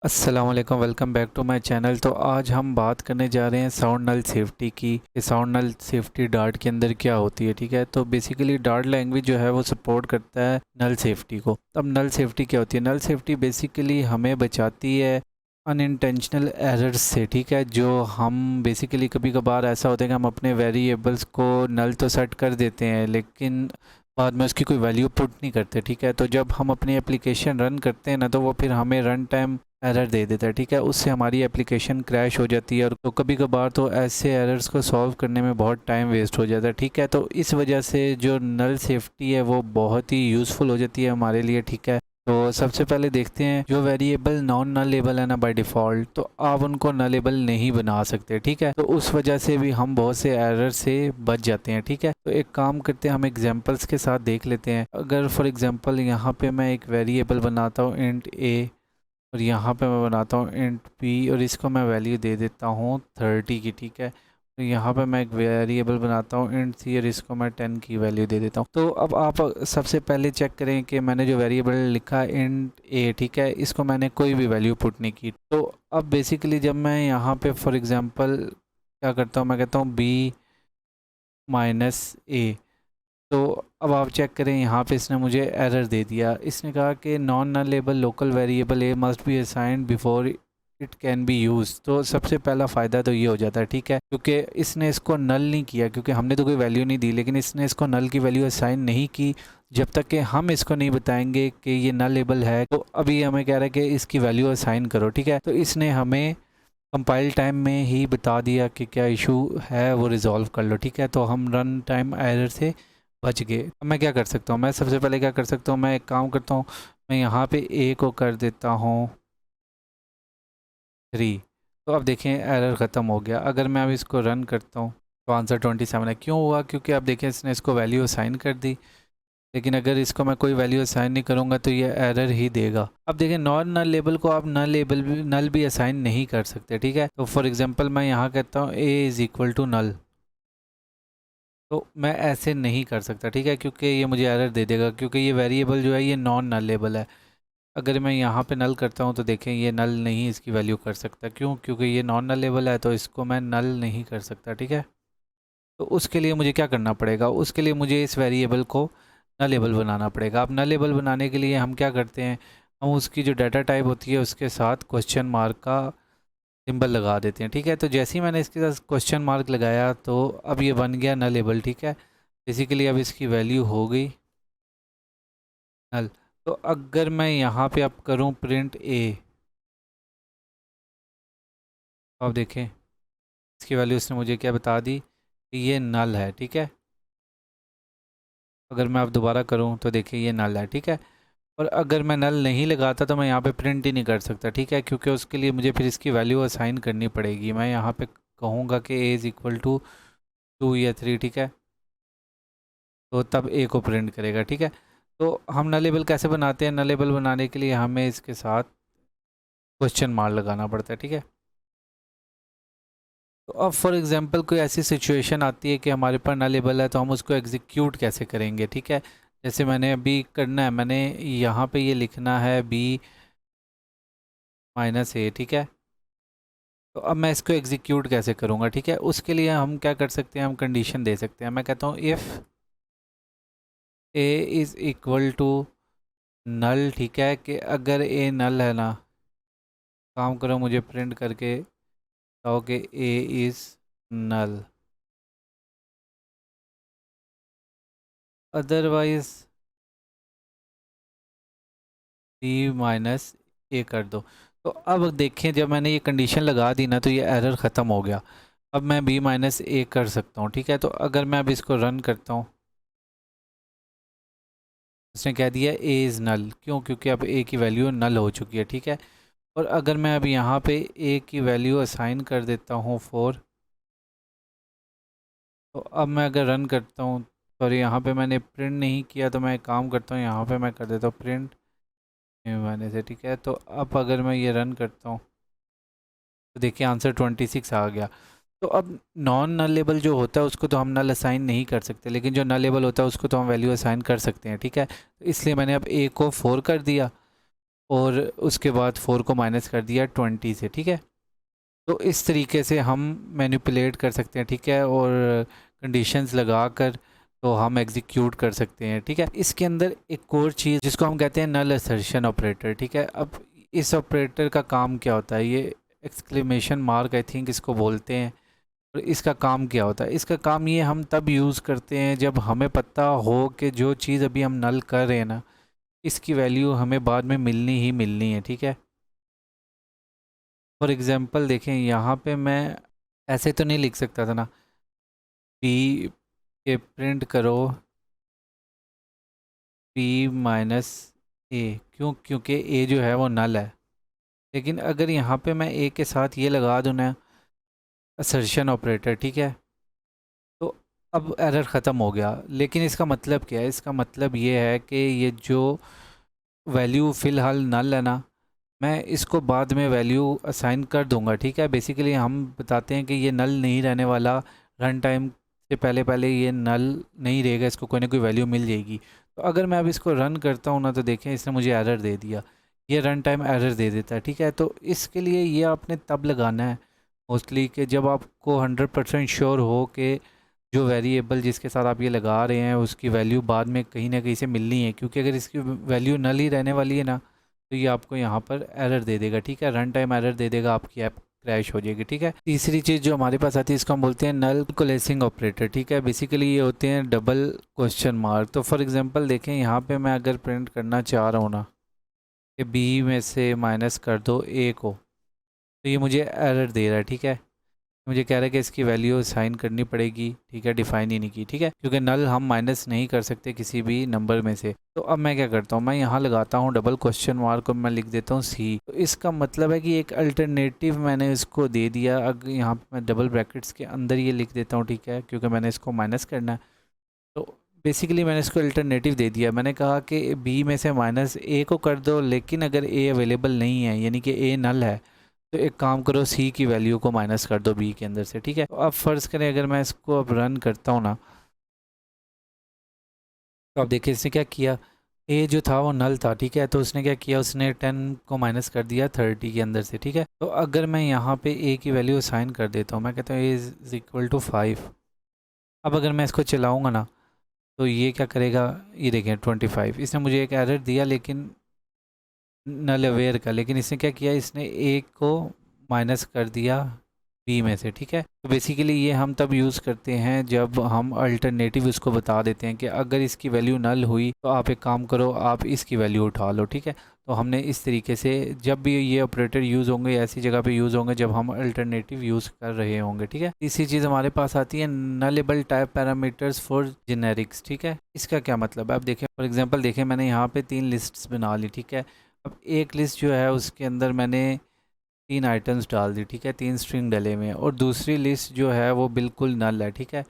अस्सलाम वालेकुम, welcome back to my channel. तो आज हम बात करने जा रहे हैं साउंड नल सेफ्टी की कि साउंड नल सेफ्टी डार्ट के अंदर क्या होती है। ठीक है, तो बेसिकली डार्ट लैंग्वेज जो है वो सपोर्ट करता है नल सेफ्टी को। अब नल सेफ्टी क्या होती है? नल सेफ्टी बेसिकली हमें बचाती है अनइंटेंशनल एरर्स से। ठीक है, जो हम बेसिकली कभी कभार ऐसा होता है कि हम अपने वेरिएबल्स को नल तो सेट कर देते हैं लेकिन बाद में उसकी कोई वैल्यू पुट नहीं करते। ठीक है, तो जब हम अपनी एप्लीकेशन रन करते हैं ना, तो वो फिर हमें रन टाइम एरर दे देता है। ठीक है, उससे हमारी एप्लीकेशन क्रैश हो जाती है और तो कभी कभार तो ऐसे एरर्स को सॉल्व करने में बहुत टाइम वेस्ट हो जाता है। ठीक है, तो इस वजह से जो नल सेफ्टी है वो बहुत ही यूज़फुल हो जाती है हमारे लिए। ठीक है, तो सबसे पहले देखते हैं जो वेरिएबल नॉन नलेबल है ना बाय डिफ़ॉल्ट, तो आप उनको नलेबल नहीं बना सकते। ठीक है, तो उस वजह से भी हम बहुत से एरर से बच जाते हैं। ठीक है, तो एक काम करते हैं, हम एग्जांपल्स के साथ देख लेते हैं। अगर फॉर एग्जांपल यहाँ पे मैं एक वेरिएबल बनाता हूँ इंट ए और यहाँ पे मैं बनाता हूँ इंट पी और इसको मैं वैल्यू दे देता हूँ 30 की। ठीक है, तो यहाँ पे मैं एक वेरिएबल बनाता हूँ इंट सी और इसको मैं 10 की वैल्यू दे देता हूँ। तो अब आप सबसे पहले चेक करें कि मैंने जो वेरिएबल लिखा इंट ए, ठीक है, इसको मैंने कोई भी वैल्यू पुट नहीं की। तो अब बेसिकली जब मैं यहाँ पे फॉर एग्ज़ाम्पल क्या करता हूँ, मैं कहता हूँ बी माइनस ए, तो अब आप चेक करें, यहाँ पे इसने मुझे एरर दे दिया। इसने कहा कि non nullable local variable A must be assigned before it can be use. तो सबसे पहला फ़ायदा तो ये हो जाता है। ठीक है, क्योंकि इसने इसको नल नहीं किया, क्योंकि हमने तो कोई वैल्यू नहीं दी, लेकिन इसने इसको नल की वैल्यू असाइन नहीं की जब तक कि हम इसको नहीं बताएंगे कि ये नलेबल है। तो अभी हमें कह रहा है कि इसकी वैल्यू असाइन करो। ठीक है, तो इसने हमें कंपाइल टाइम में ही बता दिया कि क्या इशू है, वो रिजॉल्व कर लो। ठीक है, तो हम रन टाइम एरर से बच गए। अब मैं क्या कर सकता हूँ? मैं सबसे पहले क्या कर सकता हूँ, मैं एक काम करता हूँ, मैं यहाँ पे ए को कर देता हूँ 3। तो अब देखें एरर ख़त्म हो गया। अगर मैं अब इसको रन करता हूँ तो आंसर 27 है। क्यों हुआ? क्योंकि अब देखें इसने इसको वैल्यू असाइन कर दी, लेकिन अगर इसको मैं कोई वैल्यू असाइन नहीं करूँगा तो ये एरर ही देगा। अब देखें नॉन नल लेबल को आप नल भी असाइन नहीं कर सकते। ठीक है, तो फॉर एग्जांपल मैं यहाँ कहता हूँ A is equal to null, तो मैं ऐसे नहीं कर सकता। ठीक है, क्योंकि ये मुझे एरर दे देगा, क्योंकि ये वेरिएबल जो है ये नॉन नलेबल है। अगर मैं यहाँ पे नल करता हूँ तो देखें ये नल नहीं इसकी वैल्यू कर सकता। क्यों? क्योंकि ये नॉन नलेबल है, तो इसको मैं नल नहीं कर सकता। ठीक है, तो उसके लिए मुझे क्या करना पड़ेगा? उसके लिए मुझे इस वेरिएबल को नलेबल बनाना पड़ेगा। अब नलेबल बनाने के लिए हम क्या करते हैं, हम उसकी जो डाटा टाइप होती है उसके साथ क्वेश्चन मार्क का सिंबल लगा देते हैं। ठीक है, तो जैसे ही मैंने इसके साथ क्वेश्चन मार्क लगाया तो अब ये बन गया नलेबल। ठीक है, बेसिकली अब इसकी वैल्यू हो गई नल। तो अगर मैं यहाँ पे अब करूँ प्रिंट ए, तो अब देखें इसकी वैल्यू उसने मुझे क्या बता दी कि ये नल है। ठीक है, अगर मैं अब दोबारा करूँ तो देखिए ये नल है। ठीक है, और अगर मैं नल नहीं लगाता तो मैं यहाँ पे प्रिंट ही नहीं कर सकता। ठीक है, क्योंकि उसके लिए मुझे फिर इसकी वैल्यू असाइन करनी पड़ेगी। मैं यहाँ पे कहूँगा कि ए इज़ इक्वल टू 2 या 3। ठीक है, तो तब ए को प्रिंट करेगा। ठीक है, तो हम नलेबल कैसे बनाते हैं? नलेबल बनाने के लिए हमें इसके साथ क्वेश्चन मार्क लगाना पड़ता है। ठीक है, तो अब फॉर एग्जांपल कोई ऐसी सिचुएशन आती है कि हमारे पास नलेबल है, तो हम उसको एग्जीक्यूट कैसे करेंगे? ठीक है, जैसे मैंने अभी करना है, मैंने यहाँ पे ये लिखना है बी माइनस ए। ठीक है, तो अब मैं इसको एग्जीक्यूट कैसे करूँगा? ठीक है, उसके लिए हम क्या कर सकते हैं, हम कंडीशन दे सकते हैं। मैं कहता हूँ if A is equal to null. ठीक है, कि अगर ए नल है ना, काम करो मुझे प्रिंट करके बताओ कि A is null, otherwise B minus A कर दो। तो अब देखें जब मैंने ये कंडीशन लगा दी ना, तो ये एरर ख़त्म हो गया। अब मैं बी माइनस ए कर सकता हूँ। ठीक है, तो अगर मैं अब इसको रन करता हूँ, उसने कह दिया ए इज़ नल। क्यों? क्योंकि अब ए की वैल्यू नल हो चुकी है। ठीक है, और अगर मैं अब यहाँ पे ए की वैल्यू असाइन कर देता हूँ 4, तो अब मैं अगर रन करता हूँ, सॉरी यहाँ पे मैंने प्रिंट नहीं किया, तो मैं एक काम करता हूँ, यहाँ पे मैं कर देता हूँ प्रिंट मैंने से। ठीक है, तो अब अगर मैं ये रन करता हूँ तो देखिए आंसर 26 आ गया। तो अब नॉन नलेबल जो होता है उसको तो हम नल असाइन नहीं कर सकते, लेकिन जो नलेबल होता है उसको तो हम वैल्यू असाइन कर सकते हैं। ठीक है, तो इसलिए मैंने अब ए को 4 कर दिया और उसके बाद 4 को माइनस कर दिया 20 से, ठीक है। तो इस तरीके से हम मैनिपुलेट कर सकते हैं, ठीक है, और कंडीशंस लगा कर तो हम एग्जीक्यूट कर सकते हैं, ठीक है। इसके अंदर एक और चीज़ जिसको हम कहते हैं नल असर्शन ऑपरेटर, ठीक है। अब इस ऑपरेटर का काम क्या होता है, ये एक्सक्लेमेशन मार्क आई थिंक इसको बोलते हैं। और इसका काम क्या होता है, इसका काम ये हम तब यूज़ करते हैं जब हमें पता हो कि जो चीज़ अभी हम नल कर रहे हैं ना, इसकी वैल्यू हमें बाद में मिलनी ही मिलनी है, ठीक है। फॉर एग्ज़ाम्पल देखें, यहाँ पे मैं ऐसे तो नहीं लिख सकता था ना, पी के प्रिंट करो पी माइनस ए, क्योंकि ए जो है वो नल है। लेकिन अगर यहाँ पे मैं ए के साथ ये लगा दूँ ना, असर्शन ऑपरेटर, ठीक है, तो अब एरर ख़त्म हो गया। लेकिन इसका मतलब क्या है, इसका मतलब ये है कि ये जो वैल्यू फ़िलहाल नल है ना, मैं इसको बाद में वैल्यू असाइन कर दूंगा, ठीक है। बेसिकली हम बताते हैं कि ये नल नहीं रहने वाला, रन टाइम से पहले पहले ये नल नहीं रहेगा, इसको कोई ना कोई वैल्यू मिल जाएगी। तो अगर मैं अब इसको रन करता हूँ ना, तो देखें इसने मुझे एरर दे दिया, ये रन टाइम एरर दे देता है, ठीक है। तो इसके लिए ये आपने तब लगाना है मोस्टली कि जब आपको 100% श्योर हो कि जो वेरिएबल जिसके साथ आप ये लगा रहे हैं उसकी वैल्यू बाद में कहीं ना कहीं से मिलनी है। क्योंकि अगर इसकी वैल्यू नल ही रहने वाली है ना, तो ये आपको यहाँ पर एरर दे देगा, ठीक है, रन टाइम एरर दे देगा, आपकी ऐप क्रैश हो जाएगी, ठीक है। तीसरी चीज़ जो हमारे पास आती है इसको हम बोलते हैं नल कोलेसिंग ऑपरेटर, ठीक है। बेसिकली ये होते हैं डबल क्वेश्चन मार्क। तो फॉर एग्जांपल देखें, यहाँ पे मैं अगर प्रिंट करना चाह रहा हूँ ना कि बी में से माइनस कर दो ए को, तो ये मुझे एरर दे रहा है, ठीक है। मुझे कह रहा है कि इसकी वैल्यू साइन करनी पड़ेगी, ठीक है, डिफाइन ही नहीं की, ठीक है, क्योंकि नल हम माइनस नहीं कर सकते किसी भी नंबर में से। तो अब मैं क्या करता हूँ, मैं यहाँ लगाता हूँ डबल क्वेश्चन मार्क और मैं लिख देता हूँ सी। तो इसका मतलब है कि एक अल्टरनेटिव मैंने इसको दे दिया। अगर यहाँ पे मैं डबल ब्रैकेट्स के अंदर ये लिख देता हूँ, ठीक है, क्योंकि मैंने इसको माइनस करना है। तो बेसिकली मैंने इसको अल्टरनेटिव दे दिया। मैंने कहा कि बी में से माइनस ए को कर दो, लेकिन अगर ए अवेलेबल नहीं है, यानी कि ए नल है, तो एक काम करो सी की वैल्यू को माइनस कर दो बी के अंदर से, ठीक है। तो अब फ़र्ज़ करें अगर मैं इसको अब रन करता हूँ ना, तो अब देखिए इसने क्या किया, ए जो था वो नल था, ठीक है। तो उसने क्या किया, उसने 10 को माइनस कर दिया 30 के अंदर से, ठीक है। तो अगर मैं यहाँ पे ए की वैल्यू असाइन कर देता हूँ, मैं कहता हूँ ए इज़ इक्वल टू 5। अब अगर मैं इसको चलाऊँगा ना, तो ये क्या करेगा, ये देखें 25। इसने मुझे एक एरर दिया लेकिन नल अवेयर का, लेकिन इसने क्या किया, इसने ए को माइनस कर दिया बी में से, ठीक है। तो बेसिकली ये हम तब यूज़ करते हैं जब हम अल्टरनेटिव उसको बता देते हैं कि अगर इसकी वैल्यू नल हुई तो आप एक काम करो, आप इसकी वैल्यू उठा लो, ठीक है। तो हमने इस तरीके से जब भी ये ऑपरेटर यूज़ होंगे ऐसी जगह पे यूज़ होंगे जब हम अल्टरनेटिव यूज़ कर रहे होंगे, ठीक है। तीसरी चीज़ हमारे पास आती है nullable type parameters for generics, ठीक है। इसका क्या मतलब है, अब देखें फॉर एग्जांपल देखें, मैंने यहाँ पे 3 लिस्ट्स बना ली, ठीक है। अब एक लिस्ट जो है उसके अंदर मैंने 3 आइटम्स डाल दी, ठीक है, 3 स्ट्रिंग डले हुए हैं। और दूसरी लिस्ट जो है वो बिल्कुल नल है, ठीक है।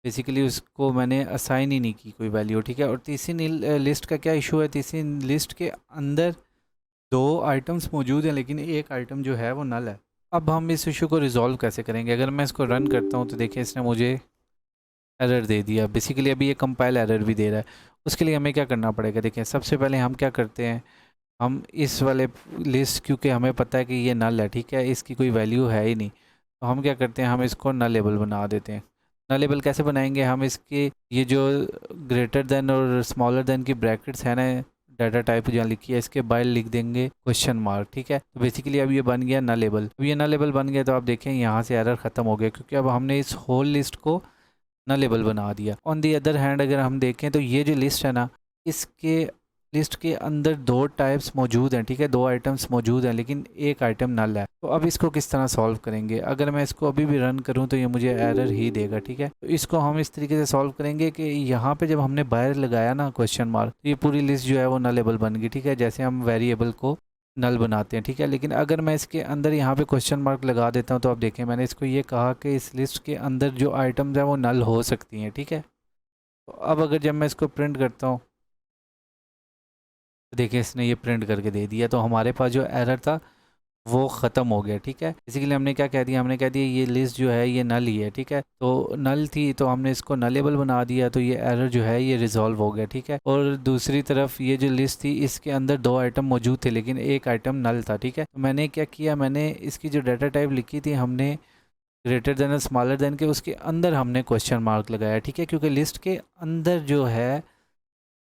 बेसिकली उसको मैंने असाइन ही नहीं की कोई वैल्यू, ठीक है। और तीसरी लिस्ट का क्या इशू है, तीसरी लिस्ट के अंदर 2 आइटम्स मौजूद हैं लेकिन एक आइटम जो है वो नल है। अब हम इस इशू को रिजॉल्व कैसे करेंगे, अगर मैं इसको रन करता हूँ तो देखिए इसने मुझे एरर दे दिया। बेसिकली अभी ये कंपाइल एरर भी दे रहा है। उसके लिए हमें क्या करना पड़ेगा, देखिए सबसे पहले हम क्या करते हैं, हम इस वाले लिस्ट, क्योंकि हमें पता है कि ये नल है, ठीक है, इसकी कोई वैल्यू है ही नहीं, तो हम क्या करते हैं, हम इसको नलेबल बना देते हैं। नलेबल कैसे बनाएंगे, हम इसके ये जो ग्रेटर देन और स्मॉलर देन की ब्रैकेट्स है ना, डाटा टाइप जहाँ लिखी है, इसके बाहर लिख देंगे क्वेश्चन मार्क, ठीक है। तो बेसिकली अब ये बन गया नलेबल। अब ये नलेबल बन गया तो आप देखें यहाँ से एरर ख़त्म हो गया, क्योंकि अब हमने इस होल लिस्ट को नलेबल बना दिया। ऑन दी अदर हैंड अगर हम देखें तो ये जो लिस्ट है ना, इसके लिस्ट के अंदर 2 टाइप्स मौजूद हैं, ठीक है, 2 आइटम्स मौजूद हैं लेकिन एक आइटम नल है। तो अब इसको किस तरह सॉल्व करेंगे, अगर मैं इसको अभी भी रन करूं तो ये मुझे एरर ही देगा, ठीक है। तो इसको हम इस तरीके से सॉल्व करेंगे कि यहाँ पे जब हमने बाहर लगाया ना क्वेश्चन मार्क, तो ये पूरी लिस्ट जो है वो नलेबल बन गई, ठीक है, जैसे हम वेरिएबल को नल बनाते हैं, ठीक है। लेकिन अगर मैं इसके अंदर यहाँ पे क्वेश्चन मार्क लगा देता हूँ, तो आप देखें मैंने इसको ये कहा कि इस लिस्ट के अंदर जो आइटम्स हैं वो नल हो सकती हैं, ठीक है। तो अब अगर जब मैं इसको प्रिंट करता हूँ तो देखिए इसने ये प्रिंट करके दे दिया। तो हमारे पास जो एरर था वो ख़त्म हो गया, ठीक है। बेसिकली हमने क्या कह दिया, हमने कह दिया ये लिस्ट जो है ये नल ही है, ठीक है। तो नल थी तो हमने इसको नलेबल बना दिया, तो ये एरर जो है ये रिजॉल्व हो गया, ठीक है। और दूसरी तरफ ये जो लिस्ट थी इसके अंदर 2 आइटम मौजूद थे लेकिन एक आइटम नल था, ठीक है। तो मैंने क्या किया, मैंने इसकी जो डाटा टाइप लिखी थी हमने ग्रेटर देन और स्मॉलर देन के उसके अंदर हमने क्वेश्चन मार्क लगाया, ठीक है, क्योंकि लिस्ट के अंदर जो है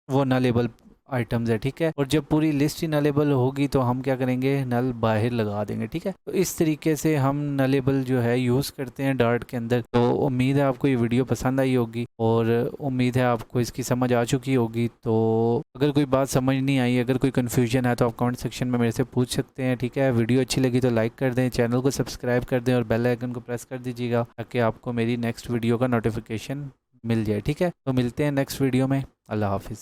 वो नलेबल आइटम्स है, ठीक है। और जब पूरी लिस्ट ही नलेबल होगी तो हम क्या करेंगे, नल बाहर लगा देंगे, ठीक है। तो इस तरीके से हम नलेबल जो है यूज़ करते हैं डार्ट के अंदर। तो उम्मीद है आपको ये वीडियो पसंद आई होगी और उम्मीद है आपको इसकी समझ आ चुकी होगी। तो अगर कोई बात समझ नहीं आई, अगर कोई कन्फ्यूजन है तो आप कमेंट सेक्शन में मेरे से पूछ सकते हैं, ठीक है। वीडियो अच्छी लगी तो लाइक कर दें, चैनल को सब्सक्राइब कर दें और बेल आइकन को प्रेस कर दीजिएगा ताकि आपको मेरी नेक्स्ट वीडियो का नोटिफिकेशन मिल जाए, ठीक है। तो मिलते हैं नेक्स्ट वीडियो में। अल्लाह हाफिज़।